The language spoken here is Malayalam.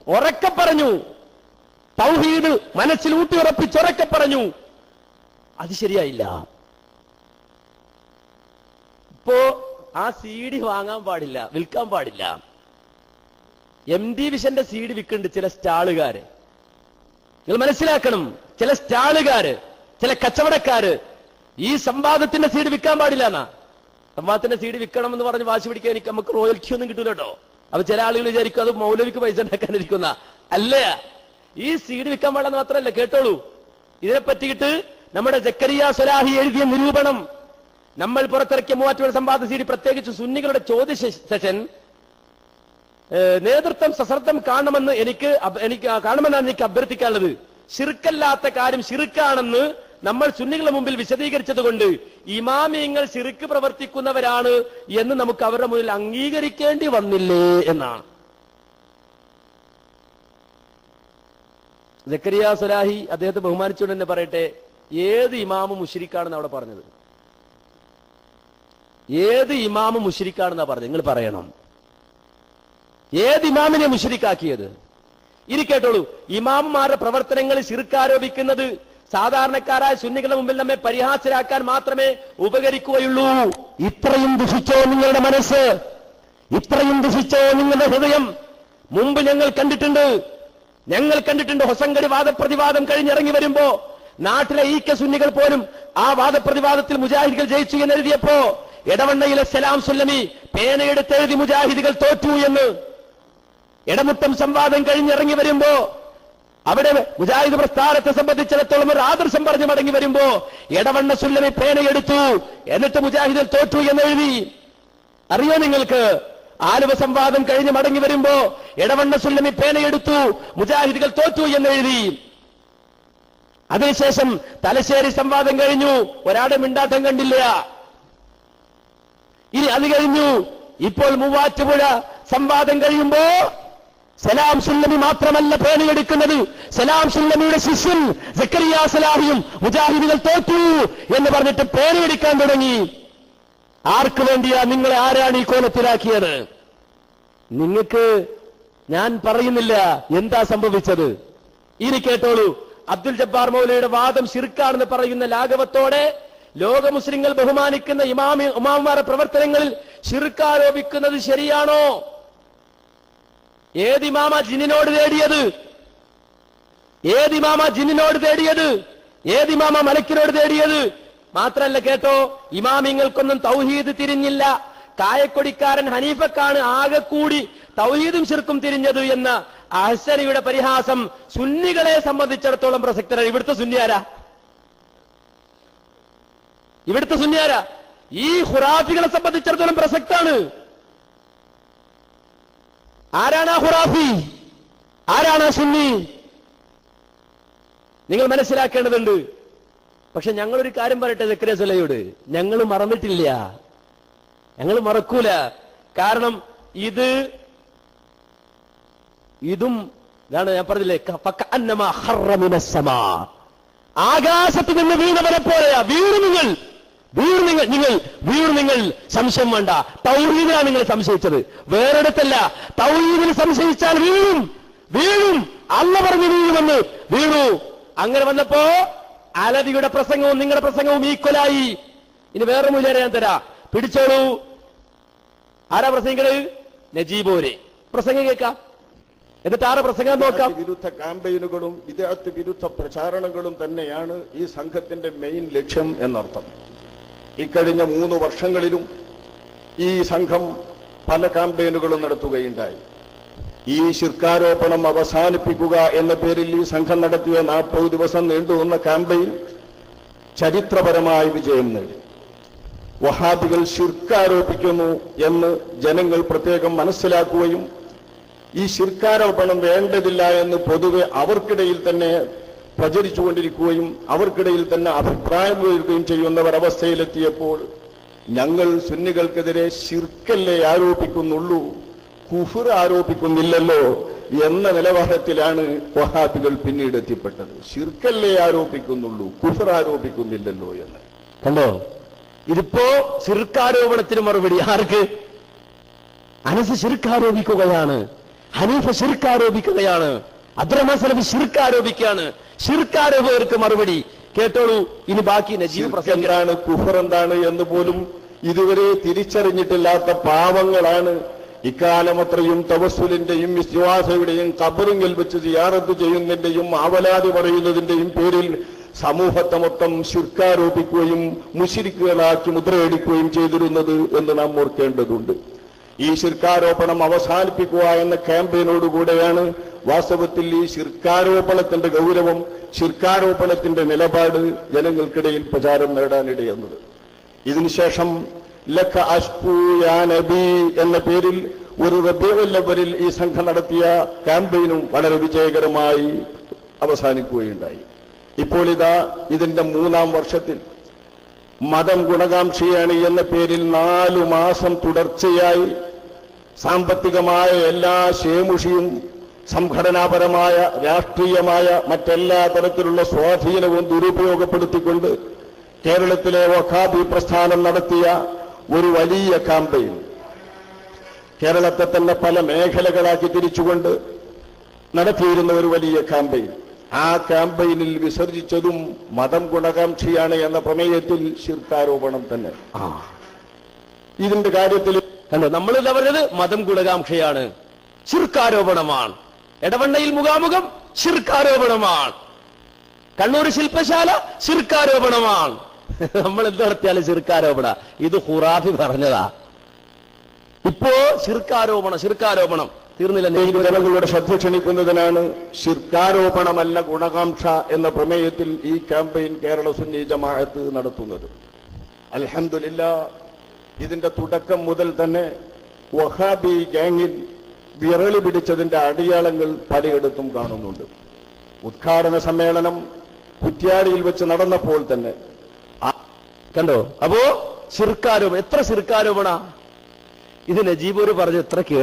ഉറക്കെ പറഞ്ഞു, തൗഹീദ് മനസ്സിൽ ഊട്ടിയുറപ്പിച്ചുറക്കെ പറഞ്ഞു. അത് ശരിയായില്ല. ഇപ്പോ ആ CD വാങ്ങാൻ പാടില്ല, വിൽക്കാൻ പാടില്ല. MD വിഷന്റെ CD വിൽക്കുന്നുണ്ട് ചില സ്റ്റാളുകാര്. നിങ്ങൾ മനസ്സിലാക്കണം, ചില സ്റ്റാളുകാര്, ചില കച്ചവടക്കാര് ഈ സംവാദത്തിന്റെ CD വിൽക്കാൻ പാടില്ല എന്നാ. സംവാദത്തിന്റെ CD വിൽക്കണം എന്ന് പറഞ്ഞ് വാശി പിടിക്കാൻ എനിക്ക് നമുക്ക് റോയൽറ്റി ഒന്നും കിട്ടൂല കേട്ടോ. അപ്പൊ ചില ആളുകൾ വിചാരിക്കും അത് മൗലവിക്ക് പൈസ ഉണ്ടാക്കാനിരിക്കുന്ന. അല്ല, ഈ CD വിൽക്കാൻ പാടില്ലെന്ന് മാത്രമല്ല, കേട്ടോളൂ. ഇതിനെ പറ്റിയിട്ട് നമ്മുടെ ജക്കരിയ സ്വലാഹി എഴുതിയ നിരൂപണം, നമ്മൾ പുറത്തിറക്കിയ മൂവാറ്റുപുഴ സംവാദ CD, പ്രത്യേകിച്ച് സുന്നികളുടെ ചോദ്യ സെഷൻ നേതൃത്വം സശ്രദ്ധം കാണണമെന്ന് എനിക്ക് കാണുമെന്നാണ് എനിക്ക് അഭ്യർത്ഥിക്കാനുള്ളത്. ശിർക്കല്ലാത്ത കാര്യം ശിർക്കാണെന്ന് നമ്മൾ സുന്നികളുടെ മുമ്പിൽ വിശദീകരിച്ചത് കൊണ്ട് ഇമാമിയങ്ങൾ ശിർക്ക് പ്രവർത്തിക്കുന്നവരാണ് എന്ന് നമുക്ക് അവരുടെ മുന്നിൽ അംഗീകരിക്കേണ്ടി വന്നില്ലേ എന്നാണ്. ജക്കരിയ സ്വലാഹി അദ്ദേഹത്തെ ബഹുമാനിച്ചുകൊണ്ട് തന്നെ പറയട്ടെ, ഏത് ഇമാമും മുശ്രിക്കാണെന്ന് അവിടെ പറഞ്ഞത്? ഏത് ഇമാമും മുശ്രിക്കാണെന്നാ പറഞ്ഞത്? നിങ്ങൾ പറയണം. ഏത് ഇമാമിനെ മുശ്രിക്കാക്കിയത്? ഇനി കേട്ടോളൂ, ഇമാമുമാരുടെ പ്രവർത്തനങ്ങളിൽ ശിർക്ക് ആരോപിക്കുന്നത് സാധാരണക്കാരായ സുന്നികളുടെ മുമ്പിൽ നമ്മെ പരിഹാസ്യരാക്കാൻ മാത്രമേ ഉപകരിക്കുകയുള്ളൂ. ഇത്രയും ദുഷിച്ചോ നിങ്ങളുടെ മനസ്സ്? ഇത്രയും ദുഷിച്ചോ നിങ്ങളുടെ ഹൃദയം? മുമ്പ് ഞങ്ങൾ കണ്ടിട്ടുണ്ട് ഹൊസങ്കടി വാദപ്രതിവാദം കഴിഞ്ഞിറങ്ങി വരുമ്പോ നാട്ടിലെ സുന്നികൾ പോലും ആ വാദപ്രതിവാദത്തിൽ മുജാഹിദുകൾ ജയിച്ചു എന്നെഴുതിയപ്പോ എടവണ്ണയിലെ സലാം സുല്ലമി പേനയെടുത്തെഴുതി മുജാഹിദുകൾ തോറ്റു എന്ന്. ഇടമുട്ടം സംവാദം കഴിഞ്ഞിറങ്ങി വരുമ്പോ അവിടെ മുജാഹിദ് പ്രസ്ഥാനത്തെ സംബന്ധിച്ചിടത്തോളം ഒരു ആദർശം പറഞ്ഞു മടങ്ങി വരുമ്പോ എടവണ്ണ സുല്ലമി പേനയെടുത്തു, എന്നിട്ട് മുജാഹിദുകൾ തോറ്റു എന്നെഴുതി. അറിയോ നിങ്ങൾക്ക്? ആലുവ സംവാദം കഴിഞ്ഞ് മടങ്ങി വരുമ്പോ എടവണ്ണ സുല്ലമി പേനയെടുത്തു, മുജാഹിദുകൾ തോറ്റു എന്നെഴുതി. അതിനുശേഷം തലശ്ശേരി സംവാദം കഴിഞ്ഞു, ഒരാടെ മിണ്ടാട്ടം കണ്ടില്ല. ഇനി അത് കഴിഞ്ഞു, ഇപ്പോൾ മൂവാറ്റുപുഴ സംവാദം കഴിയുമ്പോ സലാം സുല്ലമി മാത്രമല്ല പേനയെടുക്കുന്നത്, സലാം സുല്ലമിയുടെ ശിഷ്യൻ സക്കരിയ സ്വലാഹിയും മുജാഹിദുകൾ തോറ്റു എന്ന് പറഞ്ഞിട്ട് പേനയെടുക്കാൻ തുടങ്ങി. ആർക്ക് വേണ്ടിയാ? നിങ്ങളെ ആരാണ് ഈ കോലത്തിലാക്കിയത്? നിങ്ങൾക്ക് ഞാൻ പറയുന്നില്ല എന്താ സംഭവിച്ചത്. ഇനി കേട്ടോളൂ, അബ്ദുൽ ജബ്ബാർ മൗലയുടെ വാദം ശിർക്കാണെന്ന് പറയുന്ന ലാഘവത്തോടെ ലോക മുസ്ലിങ്ങൾ ബഹുമാനിക്കുന്ന ഇമാമുമാരുടെ പ്രവർത്തനങ്ങളിൽ ശിർക്ക് ആരോപിക്കുന്നത് ശരിയാണോ? ഏത് ഇമാമ ജിന്നിനോട് തേടിയത്? ഏത് ഇമാമ ജിന്നിനോട് തേടിയത്? ഏത് ഇമാമ മലക്കിനോട് തേടിയത്? മാത്രല്ല കേട്ടോ, ഇമാമിങ്ങൾക്കൊന്നും തൗഹീദ് തിരിഞ്ഞില്ല, കായക്കൊടിക്കാരൻ ഹനീഫക്കാണ് ആകെ കൂടി തൗഹീദും ശിർക്കും തിരിഞ്ഞത് എന്ന അഹ്സനിയുടെ പരിഹാസം സുന്നികളെ സംബന്ധിച്ചിടത്തോളം പ്രസക്തരാണ്. ഇവിടുത്തെ സുന്നിയാരാ? ഈ ഖുറാഫികളെ സംബന്ധിച്ചിടത്തോളം പ്രസക്താണ്. ആരാണ് ആ ഖുറാഫി? ആരാണ് ആ സുന്നി? നിങ്ങൾ മനസ്സിലാക്കേണ്ടതുണ്ട്. പക്ഷെ ഞങ്ങളൊരു കാര്യം പറയട്ടെ സക്കരിയ സ്വലാഹിയോട്, ഞങ്ങൾ മറന്നിട്ടില്ല, ഞങ്ങൾ മറക്കൂല. കാരണം ഇതും ഇതാണ് ഞാൻ പറഞ്ഞില്ലേ, ആകാശത്ത് നിന്ന് വീണവരെ പോലെയാ. നിങ്ങൾ സംശയം വേണ്ട. തൗഹീദിലാണ് നിങ്ങൾ സംശയിച്ചത്, വേറെടുത്തല്ല. തൗഹീദിൽ സംശയിച്ചാൽ വീഴും. അള്ള പറഞ്ഞു വീഴുമെന്ന് വീണു. അങ്ങനെ വന്നപ്പോ അലവിയുടെ പ്രസംഗവും നിങ്ങളുടെ പ്രസംഗവും ഈക്വലായി. ഇനി വേറെ മൂല്യം ഞാൻ തരാ, പിടിച്ചോളൂ. ആരാ പ്രസംഗിക്കത്? നജീബോരെ പ്രസംഗം കേൾക്കാം, എന്നിട്ട് ആരെ പ്രസംഗം നോക്കാം. വിരുദ്ധ ക്യാമ്പയിനുകളും വിദ്യാർത്ഥി വിരുദ്ധ പ്രചാരണങ്ങളും തന്നെയാണ് ഈ സംഘത്തിന്റെ മെയിൻ ലക്ഷ്യം എന്നർത്ഥം. ഇക്കഴിഞ്ഞ 3 വർഷങ്ങളിലും ഈ സംഘം പല ക്യാമ്പയിനുകളും നടത്തുകയുണ്ടായി. ഈ ശിർക്കാരോപണം അവസാനിപ്പിക്കുക എന്ന പേരിൽ ഈ സംഘം നടത്തിയ 40 ദിവസം നീണ്ടുനിന്ന ക്യാമ്പയിൻ ചരിത്രപരമായ വിജയം നേടി. വഹാബികൾ ശിർക്കാരോപിക്കുന്നു എന്ന് ജനങ്ങൾ പ്രത്യേകം മനസ്സിലാക്കുകയും ഈ ശിർക്കാരോപണം വേണ്ടതില്ല എന്ന് പൊതുവെ അവർക്കിടയിൽ തന്നെ പ്രചരിച്ചുകൊണ്ടിരിക്കുകയും അവർക്കിടയിൽ തന്നെ അഭിപ്രായം ഉയരുകയും ചെയ്യുന്ന ഒരവസ്ഥയിലെത്തിയപ്പോൾ ഞങ്ങൾ സുന്നികൾക്കെതിരെ ശിർക്കല്ലേ ആരോപിക്കുന്നുള്ളൂ, കുഫ്ർ ആരോപിക്കുന്നില്ലല്ലോ എന്ന നിലവാരത്തിലാണ് വഹാബികൾ പിന്നീട് എത്തിപ്പെട്ടത്. ശിർക്കല്ലേ ആരോപിക്കുന്നുള്ളൂ, കുഫ്ർ ആരോപിക്കുന്നില്ലല്ലോ എന്ന്. കണ്ടോ? ഇതിപ്പോ ശിർക്ക് ആരോപണത്തിന് മറുപടി ആർക്ക്? അനസ് ശിർക്ക് ആരോപിക്കുകയാണ്. ഹനീഫ ശിർക്ക് ആരോപിക്കുകയാണ്, അബ്ദുറഹ്മാൻ സലഫി ശിർക്ക് ആരോപിക്കുകയാണ്. ശിർക്ക് ആരോപകർക്ക് മറുപടി കേട്ടോളൂ. ഇനി ബാക്കി നജീബ് പ്രസംഗം. എന്താണ് കുഫർ എന്താണ് എന്ന് പോലും ഇതുവരെ തിരിച്ചറിഞ്ഞിട്ടില്ലാത്ത പാവങ്ങളാണ് ഇക്കാലമത്രയും തവസ്സുലിന്റെയും വിശ്വാസയുടെയും ഖബറിൽ വെച്ച് സിയാറത്ത് ചെയ്യുന്നതിന്റെയും ആവലാതി പറയുന്നതിന്റെയും പേരിൽ സമൂഹത്തെ മൊത്തം ശിർക്കാരോപിക്കുകയും മുശ്രിക്കുകളാക്കി മുദ്രയടിക്കുകയും ചെയ്തിരുന്നത് എന്ന് നാം ഓർക്കേണ്ടതുണ്ട്. ഈ ശിർക്കാരോപണം അവസാനിപ്പിക്കുക എന്ന ക്യാമ്പയിനോടുകൂടെയാണ് വാസ്തവത്തിൽ ഈ ശിർക്കാരോപണത്തിന്റെ ഗൗരവം, ശിർക്കാരോപണത്തിന്റെ നിലപാട് ജനങ്ങൾക്കിടയിൽ പ്രചാരം നേടാനിടയെന്നത്. ഇതിനുശേഷം ലക്ക അഷ്കൂ യാ നബി എന്ന പേരിൽ ഒരു റബീഉൽ അവ്വലിൽ ഈ സംഘം നടത്തിയ ക്യാമ്പയിനും വളരെ വിജയകരമായി അവസാനിക്കുകയുണ്ടായി. ഇപ്പോൾ ഇതാ ഇതിന്റെ 3-ാം വർഷത്തിൽ മതം ഗുണകാംക്ഷിയാണ് എന്ന പേരിൽ 4 മാസം തുടർച്ചയായി സാമ്പത്തികമായ എല്ലാ ശേമുഷിയും സംഘടനാപരമായ രാഷ്ട്രീയമായ മറ്റെല്ലാ തരത്തിലുള്ള സ്വാധീനവും ദുരുപയോഗപ്പെടുത്തിക്കൊണ്ട് കേരളത്തിലെ വഖാബി പ്രസ്ഥാനം നടത്തിയ ഒരു വലിയ ക്യാമ്പയിൻ, കേരളത്തെ തന്നെ പല മേഖലകളാക്കി തിരിച്ചുകൊണ്ട് നടത്തിയിരുന്ന ഒരു വലിയ ക്യാമ്പയിൻ, ആ ക്യാമ്പയിനിൽ വിസർജിച്ചതും മതം ഗുണകാംക്ഷിയാണ് എന്ന പ്രമേയത്തിൽ ശിർക്കാരോപണം തന്നെ. ഇതിന്റെ കാര്യത്തിൽ കണ്ടോ, നമ്മളിതാ പറഞ്ഞത് മതം ഗുണകാംക്ഷയാണ്, ശിർക്കാരോപണമാണ്. എടവണ്ണയിൽ മുഖാമുഖം ശിർക്കാരോപണമാണ്, കണ്ണൂർ ശില്പശാല ശിർക്കാരോപണമാണ്. നമ്മൾ എന്ത് നടത്തിയാലും ശിർക്കാരോപണ. ഇത് ഖുറാഫി പറഞ്ഞതാ. ഇപ്പോ ശിർക്കാരോപണം തീർന്നില്ല. ജനങ്ങളുടെ ശ്രദ്ധ ക്ഷണിക്കുന്നതിനാണ് ശിർക്കാരോപണമല്ല ഗുണകാംക്ഷ എന്ന പ്രമേയത്തിൽ ഈ ക്യാമ്പയിൻ കേരള സുന്നി ജമാഅത്ത് നടത്തുന്നത്. അൽഹംദുലില്ലാഹ്, ഇതിന്റെ തുടക്കം മുതൽ തന്നെ വഹാബി ഗാങ്ങിൽ വിരളി പിടിച്ചതിന്റെ അടയാളങ്ങൾ പലയിടത്തും കാണുന്നുണ്ട്. ഉദ്ഘാടന സമ്മേളനം കുറ്റ്യാടിയിൽ വെച്ച് നടന്നപ്പോൾ തന്നെ കണ്ടോ. അപ്പോ ശിർക്കാരോപണം, എത്ര ശിർക്കാരോപണ ഇത് നജീബൂര് പറഞ്ഞ് എത്ര കേട്ടു.